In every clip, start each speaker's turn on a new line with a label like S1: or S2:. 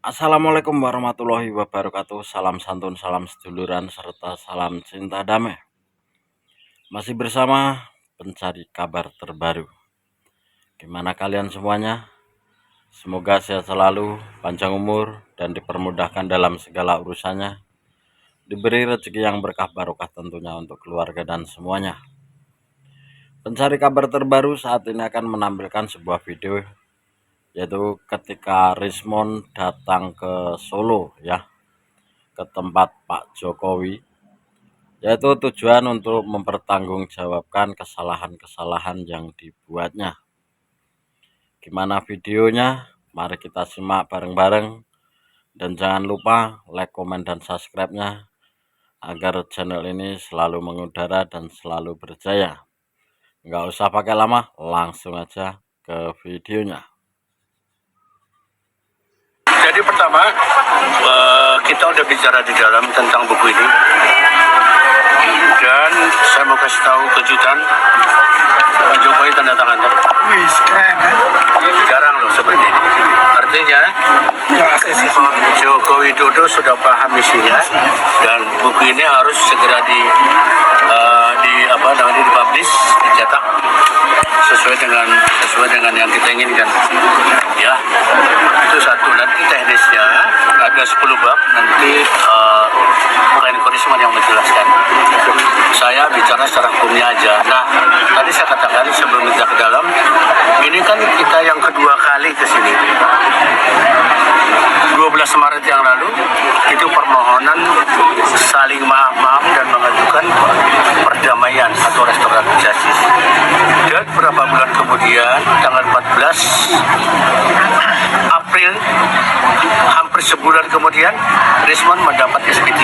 S1: Assalamualaikum warahmatullahi wabarakatuh. Salam santun, salam seduluran, serta salam cinta damai. Masih bersama pencari kabar terbaru. Gimana kalian semuanya? Semoga sehat selalu, panjang umur, dan dipermudahkan dalam segala urusannya. Diberi rezeki yang berkah barokah tentunya untuk keluarga dan semuanya. Pencari kabar terbaru saat ini akan menampilkan sebuah video, yaitu ketika Rismon datang ke Solo ya, ke tempat Pak Jokowi, yaitu tujuan untuk mempertanggungjawabkan kesalahan-kesalahan yang dibuatnya. Gimana videonya? Mari kita simak bareng-bareng, dan jangan lupa like, komen, dan subscribe-nya agar channel ini selalu mengudara dan selalu berjaya. Nggak usah pakai lama, langsung aja ke videonya.
S2: Jadi pertama, kita udah bicara di dalam tentang buku ini, dan saya mau kasih tahu kejutan. Pak Jokowi tanda tangan.
S3: Wih, keren kan?
S2: Jarang loh seperti ini. Artinya Joko Widodo sudah paham misinya, dan buku ini harus segera dipublish, dicetak sesuai dengan yang kita inginkan. Ya, itu satu. Nanti teknisnya ada 10 bab, nanti Rismon yang menjelaskan. Saya bicara secara hukumnya aja. Nah, tadi saya katakan sebelum kita ke dalam, ini kan kita yang kedua kali ke sini. 12 Maret yang lalu itu permohonan saling maaf-maaf dan mengajukan perdamaian atau restoratif. Dan beberapa bulan kemudian, tanggal 14 April, hampir sebulan kemudian, Rismon mendapat SP3.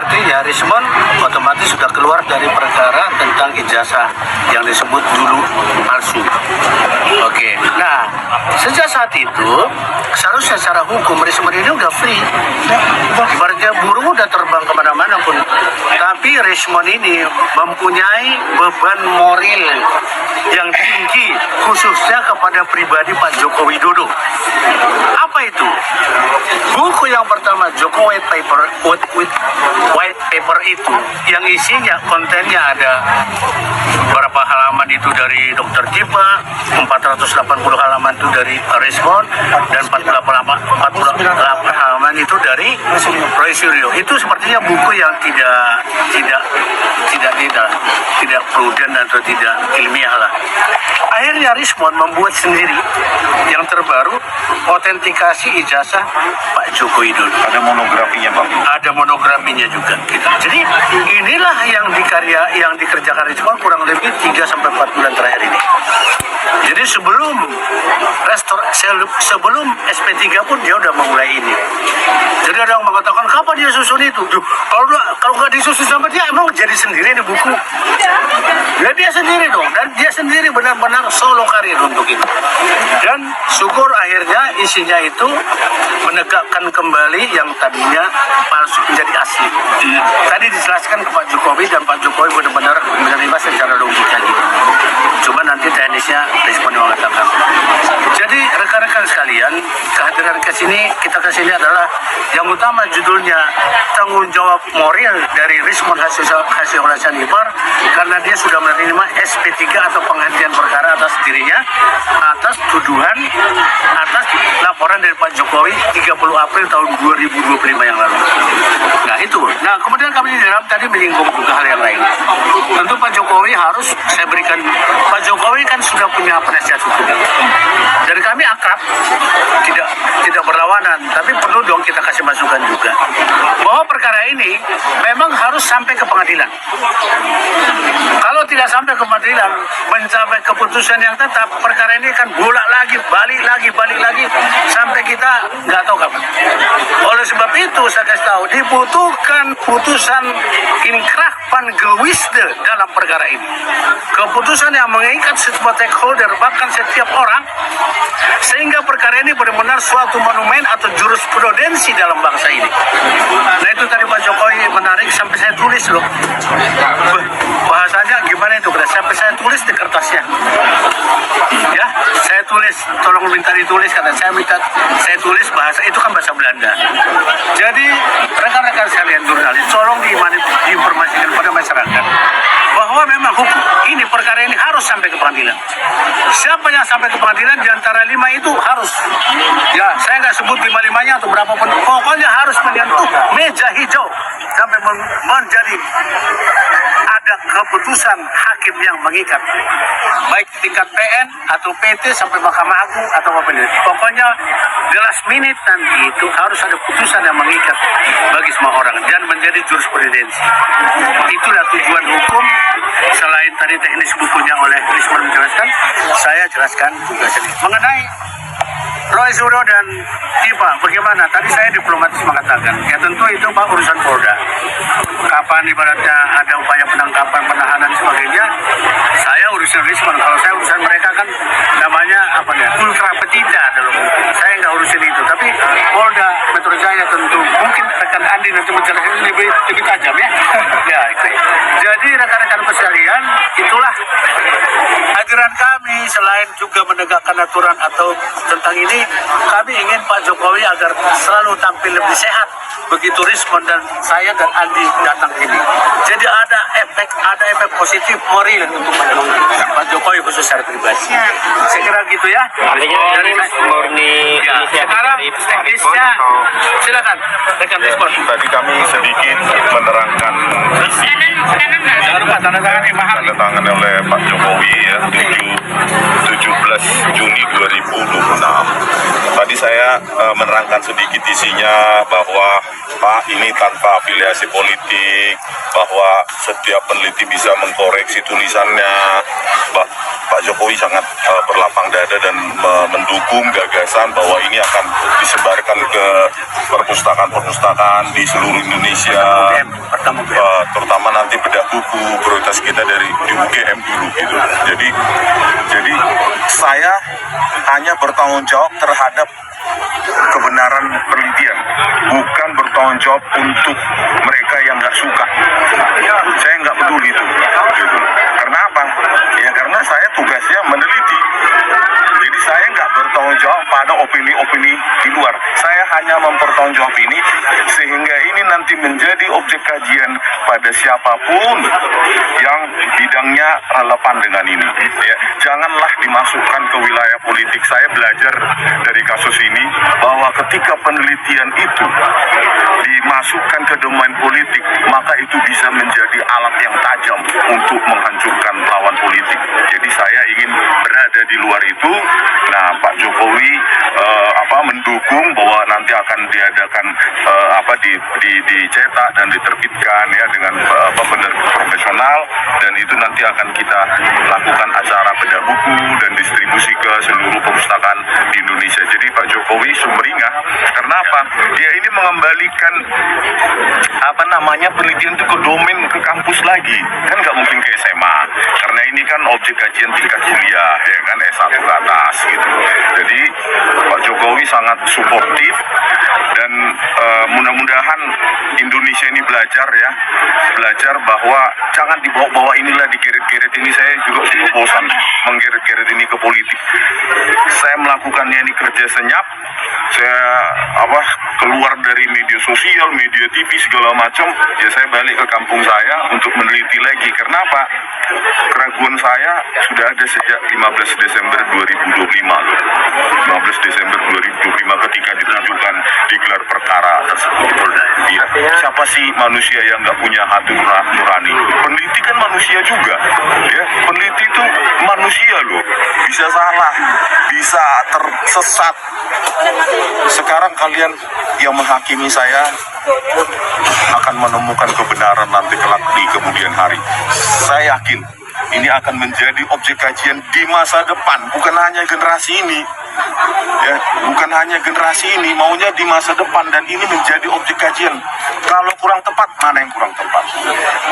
S2: Artinya Rismon otomatis sudah keluar dari perkara tentang ijazah yang disebut dulu palsu. Oke. Nah, sejak saat itu seharusnya secara hukum Rismon ini udah free. Ibaratnya burung udah terbang kemana-mana pun. Tapi Rismon ini mempunyai beban moral yang tinggi, khususnya kepada pribadi Pak Joko Widodo. Apa itu? Buku yang pertama, Joko White Paper itu, yang isinya, kontennya ada berapa halaman itu dari Dr. Tipa, 480 halaman itu dari Rismon, dan 48 halaman itu dari Roy Suryo. Itu sepertinya buku yang tidak prudent atau tidak ilmiah lah. Akhirnya Rismon membuat sendiri yang terbaru, autentikasi ijazah Pak Joko Widodo.
S3: Ada monografinya, Pak.
S2: Ada monografinya juga. Gitu. Jadi inilah yang dikerjakan Rismon kurang lebih 3-4 bulan terakhir ini. Jadi sebelum SP3 pun dia udah memulai ini. Jadi ada yang mengatakan kapan dia susun itu? Kalau nggak disusun sama dia, emang jadi sendiri nih buku. Ya dia sendiri dong, dan dia sendiri benar-benar solo karir untuk itu. Dan syukur akhirnya isinya itu menegakkan kembali yang tadinya palsu menjadi asli. Tadi dijelaskan ke Pak Jokowi, dan Pak Jokowi benar-benar menerima secara logika gitu. Cuma nanti teknisnya Rismon yang mengatakan. Jadi rekan-rekan sekalian, kehadiran kita ke sini adalah yang utama judulnya tanggung jawab moral dari Rismon Hasyim Ipar, karena dia sudah menerima SP3 atau penghentian perkara atas dirinya atas tuduhan atas laporan dari Pak Jokowi 30 April tahun 2025 yang lalu. Nah itu. Nah kemudian kami di dalam tadi menyinggung juga hal yang lain. Tentu Pak Jokowi harus saya berikan. Pak Jokowi kan sudah punya penasihat hukum. Dan kami akrab, tidak berlawanan, tapi perlu dong kita kasih masukan juga bahwa perkara ini memang harus sampai ke pengadilan. Kalau tidak sampai ke pengadilan, mencapai keputusan yang tetap, perkara ini kan balik lagi sampai kita nggak tahu kapan. Oleh sebab itu saya kasih tahu, dibutuhkan putusan inkrah van gewisde dalam perkara ini. Keputusan yang mengikat setiap stakeholder, bahkan setiap orang, sehingga perkara ini benar-benar suatu monumen atau jurisprudensi dalam bangsa ini. Nah itu tadi Pak Jokowi menarik sampai saya tulis loh. Bahasanya gimana itu? Sampai saya tulis di kertasnya. Ya, saya tulis, tolong minta ditulis, kata saya tulis bahasa itu kan bahasa Belanda. Jadi rekan-rekan sekalian jurnalis, tolong diinformasikan pada masyarakat bahwa memang hukum ini, perkara ini harus sampai ke pengadilan. Siapa yang sampai ke pengadilan di antara 5 itu harus, ya saya nggak sebut 5-5-nya atau berapapun, pokoknya harus menyentuh meja hijau sampai menjadi ada keputusan hakim yang mengikat, baik tingkat PN atau PT sampai Mahkamah Agung atau apa ini. Pokoknya the last minute nanti itu harus ada putusan yang mengikat bagi semua orang dan menjadi jurisprudensi. Itulah tujuan hukum. Selain tadi teknis bukunya oleh Lisman menjelaskan, saya jelaskan juga sedikit mengenai Roy Suryo dan Tifa. Bagaimana? Tadi saya diplomatis mengatakan, ya tentu itu Pak urusan Polda. Kapan ibaratnya ada upaya penangkapan, penahanan sebagainya, saya urusan Lisman. Kalau saya urusan mereka kan namanya apa ya? Ultra petita dalam hukum. Saya nggak urusin itu. Tapi Polda Metro Jaya tentu mungkin rekan Andi nanti menjelaskan lebih tajam ya. Ya, itu. Jadi rekan-rekan sekalian, itulah ajaran kami. Selain juga menegakkan aturan atau tentang ini, kami ingin Pak Jokowi agar selalu tampil lebih sehat. Begitu Rismon dan saya dan Andi datang ini. Jadi ada efek positif moral untuk Pak Jokowi khusus secara pribadi. Saya kira gitu ya.
S4: Artinya dari murni inisiatif
S2: sekarang
S4: dari
S2: teknisnya, silakan rekan Rismon.
S3: Tadi kami sedikit menerangkan isi
S2: Tanda
S3: tangan oleh Pak Jokowi ya 17 Juni 2026. Tadi saya menerangkan sedikit isinya bahwa Pak ini tanpa afiliasi politik, bahwa setiap peneliti bisa mengkoreksi tulisannya. Pak Jokowi sangat berlapang dada dan mendukung gagasan bahwa ini akan disebarkan ke perpustakaan-perpustakaan di seluruh Indonesia, terutama nanti bedah buku prioritas kita dari di UGM dulu gitu. Jadi saya hanya bertanggung jawab terhadap kebenaran penelitian, bukan bertanggung jawab untuk mereka yang nggak suka. Saya nggak peduli itu. Gitu. Karena apa? Ya karena saya tugasnya meneliti. Jadi saya nggak bertanggung jawab pada opini-opini di luar. Saya hanya mempertanggung jawab ini sehingga ini nanti menjadi objek kajian pada siapapun yang bidangnya relevan dengan ini. Ya, janganlah dimasukkan ke wilayah politik. Saya belajar dari kasus ini bahwa ketika penelitian itu dimasukkan ke domain politik, maka itu bisa menjadi alat yang tajam untuk menghancurkan lawan politik. Jadi saya ingin berada di luar itu. Nah, Pak Jokowi mendukung bahwa nanti akan diadakan dicetak dan diterbitkan ya dengan penerbit profesional, dan itu nanti akan kita lakukan acara bedah buku dan distribusi ke seluruh perpustakaan di Indonesia. Jadi Pak Jokowi sumringah. Kenapa? Dia ini mengembalikan penelitian itu ke domain, ke kampus lagi. Kan nggak mungkin ke SMA. Karena ini kan objek kajian tingkat kuliah, ya kan S1 ke atas gitu. Jadi Pak Jokowi sangat suportif dan mudah-mudahan Indonesia ini belajar bahwa jangan dibawa-bawa inilah dikeret-keret ini. Saya juga sudah bosan menggeret-geret ini ke politik. Saya melakukannya ini kerja senyap. Saya keluar dari media sosial, media TV segala macam. Ya saya balik ke kampung saya untuk meneliti lagi. Kenapa? Keraguan saya sudah ada sejak 15 Desember 2025. 15 Desember 2025 ketika ditunjukkan digelar perkara tersebut. Ya, siapa sih manusia yang nggak punya hati nurani? Peneliti kan manusia juga. Ya, peneliti itu manusia loh. Bisa salah, bisa tersesat. Sekarang kalian yang menghakimi saya akan menemukan kebenaran nanti kelak di kemudian hari. Saya yakin ini akan menjadi objek kajian di masa depan, bukan hanya generasi ini. Ya, bukan hanya generasi ini, maunya di masa depan, dan ini menjadi objek kajian. Kalau kurang tepat, mana yang kurang tepat?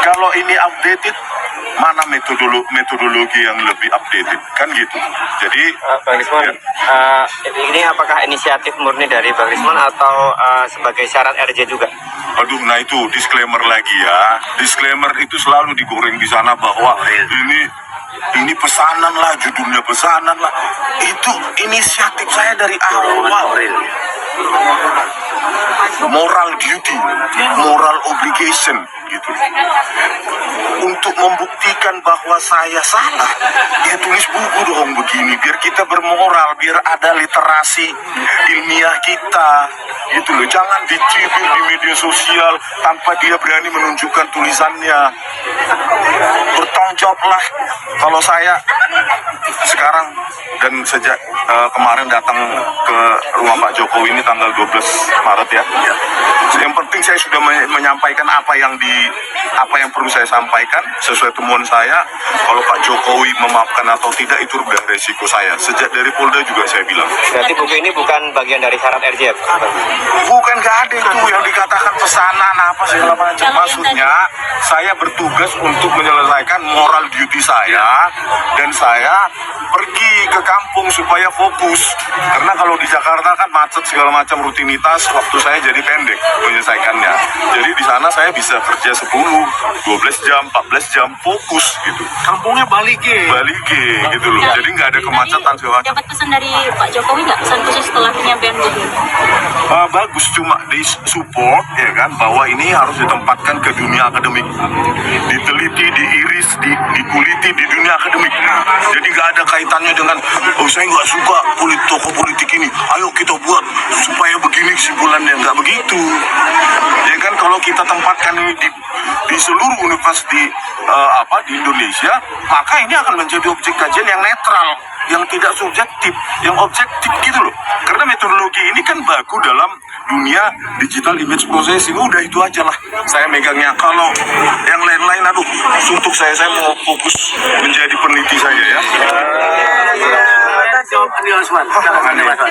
S3: Kalau ini updated, mana metodologi yang lebih updated, kan gitu. Jadi
S4: Bang Rismon, ini apakah inisiatif murni dari Bang Rismon atau sebagai syarat RJ juga?
S3: Aduh, nah itu disclaimer lagi ya. Disclaimer itu selalu digoreng di sana bahwa ini ini pesanan lah, judulnya pesanan lah. Itu inisiatif saya dari awal. Moral duty, moral obligation gitu. Untuk membuktikan bahwa saya salah, ya tulis buku dong begini, biar kita bermoral, biar ada literasi ilmiah kita gitu loh. Jangan dicibir di media sosial tanpa dia berani menunjukkan tulisannya. Bertanggung jawablah. Kalau saya sekarang dan sejak kemarin datang ke rumah Pak Jokowi ini tanggal 12 Maret ya. Yang penting saya sudah menyampaikan apa yang perlu saya sampaikan sesuai temuan saya. Kalau Pak Jokowi memaafkan atau tidak itu udah resiko saya. Sejak dari Polda juga saya bilang.
S4: Berarti buku ini bukan bagian dari syarat RJ?
S3: Bukan, nggak ada itu yang dikatakan pesanan apa segala macam. Maksudnya saya bertugas untuk menyelesaikan moral duty saya dan saya pergi ke kampung supaya fokus. Karena kalau di Jakarta kan macet segala macam rutinitas, waktu saya jadi pendek menyelesaikannya. Jadi di sana saya bisa kerja 10, 12 jam, 14 jam fokus gitu.
S2: Kampungnya balik
S3: gitu loh. Jadi nggak ada kemacetan segala macam.
S5: Dapat pesan dari Pak Jokowi nggak, pesan khusus setelah penyampaian buku?
S3: Bagus, cuma di support ya kan, bahwa ini harus ditempatkan ke dunia akademik, diteliti, diiris, dikuliti di dunia akademik. Jadi nggak ada kaitannya dengan saya nggak suka tokoh politik ini, ayo kita buat supaya begini kesimpulannya. Nggak begitu ya kan. Kalau kita tempatkan ini di seluruh universitas di Indonesia, maka ini akan menjadi objek kajian yang netral, yang tidak subjektif, yang objektif gitu loh. Karena metodologi ini kan baku dalam dunia digital image processing. Udah itu aja lah saya megangnya. Kalau yang lain-lain aduh untuk saya mau fokus menjadi peneliti saja ya.
S5: Yang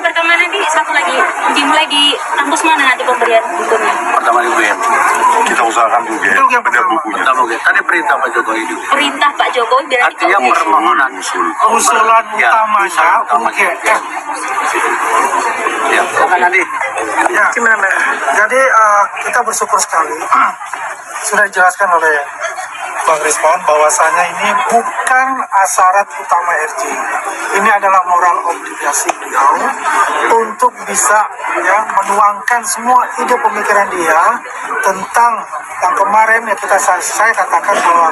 S5: pertama nanti satu lagi dimulai di kampus mana nanti pemberian bukunya?
S2: Pertama di UGM.
S3: Kita usahakan juga ya, ada bukunya.
S2: Tadi perintah Pak Jokowi itu.
S5: Perintah Pak Jokowi berarti
S2: Artinya permohonan
S6: usulan utamanya UGM.
S2: Ya, bukan nanti.
S6: Ya, jadi kita bersyukur sekali sudah dijelaskan oleh Bang Rizwan bahwasanya ini bukan syarat utama RJ. Ini adalah moral obligasi beliau untuk bisa ya menuangkan semua ide pemikiran dia tentang yang kemarin ya saya katakan bahwa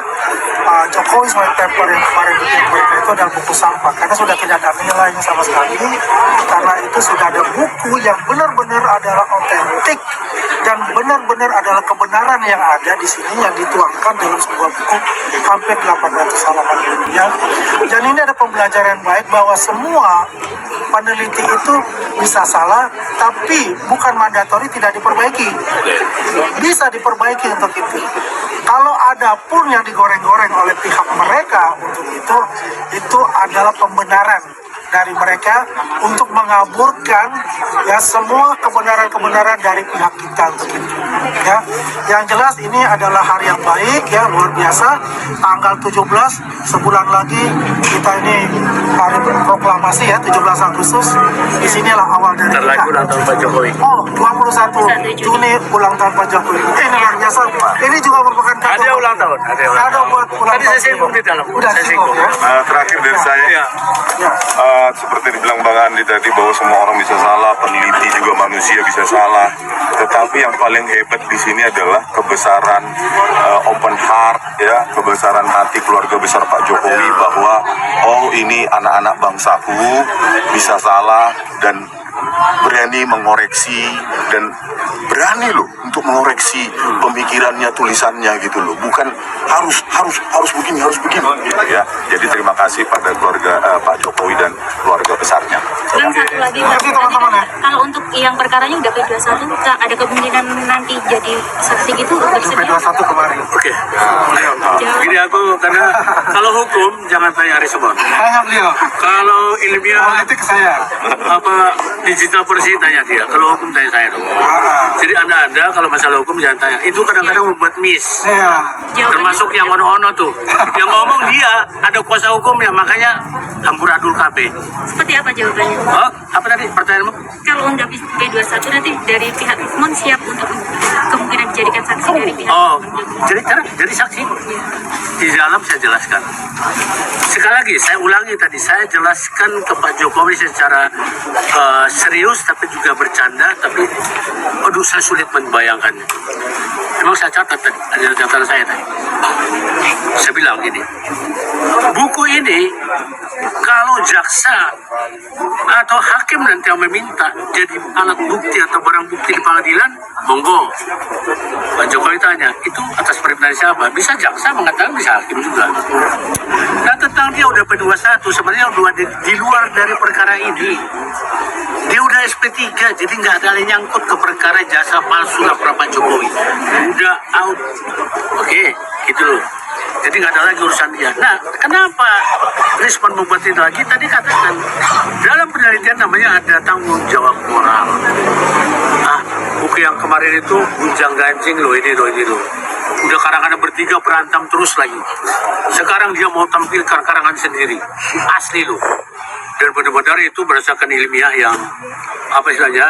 S6: Jokowi White Paper yang kemarin dibuat itu adalah buku sampah karena sudah tidak ada nilainya sama sekali, karena itu sudah ada buku yang benar-benar adalah otentik dan benar-benar adalah kebenaran yang ada di sini yang dituangkan dalam sebuah buku hampir 800 halaman ya. Dan ini ada pembelajaran baik bahwa semua peneliti itu bisa salah, tapi bukan mandatori tidak diperbaiki, bisa diperbaiki untuk itu. Kalau ada pun yang digoreng-goreng oleh pihak mereka untuk itu adalah pembenaran dari mereka untuk mengaburkan ya semua kebenaran-kebenaran dari pihak kita untuk itu. Ya, yang jelas ini adalah hari yang baik ya, luar biasa. Tanggal 17 sebulan lagi kita ini hari proklamasi ya, 17 Agustus. Disinilah awal dari kita.
S2: Ulang tahun Pak Jokowi.
S6: Oh, 21 Juni ulang tahun Pak Jokowi. Ini luar biasa. Ini juga merupakan
S2: Ada ulang tahun.
S6: kado buat ulang
S2: Tadi
S6: tahun.
S2: saya singgung di dalam.
S6: Udah
S2: Saya
S6: singgung
S2: singgung.
S6: ya.
S3: Terakhir dari saya
S6: Ya.
S3: seperti dibilang Bang Andi tadi bahwa semua orang bisa salah, peneliti juga manusia bisa salah. Tetapi yang paling hebat di sini adalah kebesaran open heart ya, kebesaran hati keluarga besar Pak Jokowi bahwa ini anak-anak bangsaku bisa salah dan berani mengoreksi dan berani loh untuk mengoreksi pemikirannya, tulisannya gitu loh. Bukan harus begini gitu ya. Jadi terima kasih pada keluarga Pak Jokowi dan keluarga besarnya.
S5: Dan satu lagi,
S6: Oke, teman-teman ya.
S5: kalau untuk yang perkaranya udah P21, ada kemungkinan nanti jadi saksi gitu bersedia?
S6: P21 kemarin.
S2: Oke. Begini aku karena kalau hukum jangan tanya Arisubon.
S6: Saya beliau.
S2: Kalau ilmiah
S6: Politik saya.
S2: digital versi tanya dia, kalau hukum tanya saya dong. Jadi anda kalau masalah hukum jangan tanya. Itu kadang-kadang membuat miss. Termasuk yang ono-ono tuh. Yang ngomong dia ada kuasa hukumnya, makanya amburadul KB.
S5: Seperti apa jawabannya?
S2: Oh, apa tadi pertanyaanmu?
S5: Kalau undang P21 nanti dari pihak Rismon siap untuk kemungkinan dijadikan saksi dari pihak.
S2: Oh, jadi saksi. Di dalam saya jelaskan. Sekali lagi, saya ulangi tadi, saya jelaskan ke Pak Jokowi secara serius, tapi juga bercanda, tapi aduh saya sulit membayangkannya. Memang saya catat tadi, ada catatan saya tadi. Saya bilang gini, buku ini kalau jaksa atau hakim nanti yang meminta jadi alat bukti atau barang bukti di pengadilan, monggo. Pak Jokowi tanya, itu atas perintah siapa? Bisa jaksa mengatakan, bisa hakim juga. Nah tentang dia udah P21, sebenarnya udah di luar dari perkara ini. Dia udah SP3, jadi nggak ada yang nyangkut ke perkara jasa palsu lapor Pak Jokowi. Udah out. Oke, gitu loh. Jadi nggak ada lagi urusan dia. Nah, kenapa Rismon membuat itu lagi? Tadi katakan, dalam penelitian namanya ada tanggung jawab moral. Buku yang kemarin itu gunjang ganjing loh, ini loh. Udah karangan bertiga berantem terus lagi. Sekarang dia mau tampilkan karangan sendiri. Asli loh. Dan benar-benar itu berdasarkan ilmiah yang apa istilahnya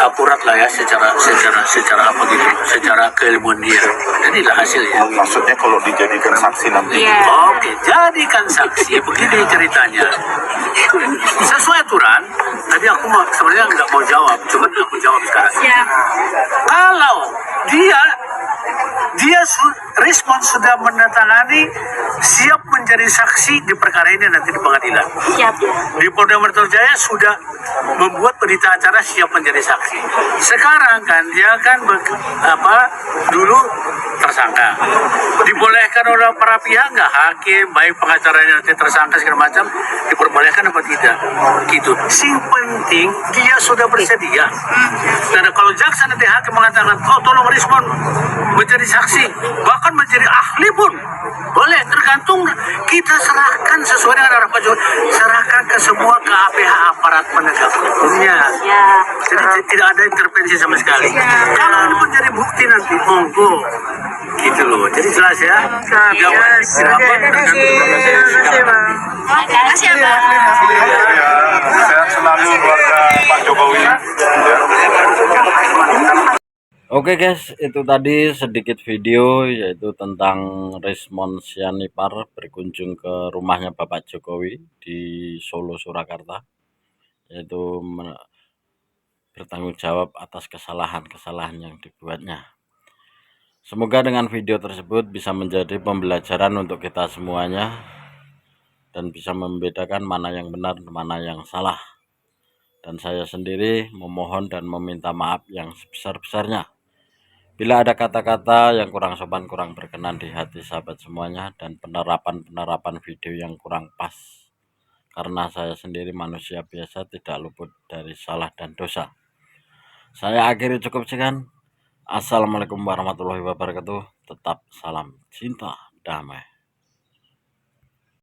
S2: akurat lah ya secara apa gitu, secara keilmuan dia. Jadilah hasilnya.
S3: Maksudnya kalau dijadikan saksi nanti.
S2: Oke, jadikan saksi. Begini ceritanya. Sesuai aturan, tadi aku sebenarnya nggak mau jawab, cuma aku jawab sekarang.
S5: Siap.
S2: Kalau dia Rismon sudah menandatangani siap menjadi saksi di perkara ini nanti di pengadilan.
S5: Siap.
S2: Di Polda Metro Jaya sudah membuat berita acara siap menjadi saksi. Sekarang kan dia kan dulu tersangka. Dibolehkan oleh para pihak nggak, hakim, baik pengacaranya nanti tersangka segala macam, diperbolehkan apa tidak? Gitu. Sing penting dia sudah bersedia. Karena kalau jaksa nanti hakim mengatakan, oh tolong Rismon menjadi saksi, bahkan menjadi ahli pun boleh, tergantung. Kita serahkan sesuai dengan arah Pak Jokowi, serahkan ke semua ke APH, aparat penegak hukumnya. Jadi tidak ada intervensi sama sekali. Kalau ini menjadi bukti nanti, monggo. Gitu loh, jadi jelas ya.
S5: Terima kasih, Pak.
S3: Sehat selalu keluarga Pak Jokowi.
S1: Oke guys, itu tadi sedikit video yaitu tentang Rismon Sianipar berkunjung ke rumahnya Bapak Jokowi di Solo, Surakarta, yaitu bertanggung jawab atas kesalahan-kesalahan yang dibuatnya. Semoga dengan video tersebut bisa menjadi pembelajaran untuk kita semuanya dan bisa membedakan mana yang benar dan mana yang salah. Dan saya sendiri memohon dan meminta maaf yang sebesar-besarnya bila ada kata-kata yang kurang sopan, kurang berkenan di hati sahabat semuanya, dan penerapan video yang kurang pas. Karena saya sendiri manusia biasa, tidak luput dari salah dan dosa. Saya akhiri cukup sekian. Assalamualaikum warahmatullahi wabarakatuh. Tetap salam cinta damai.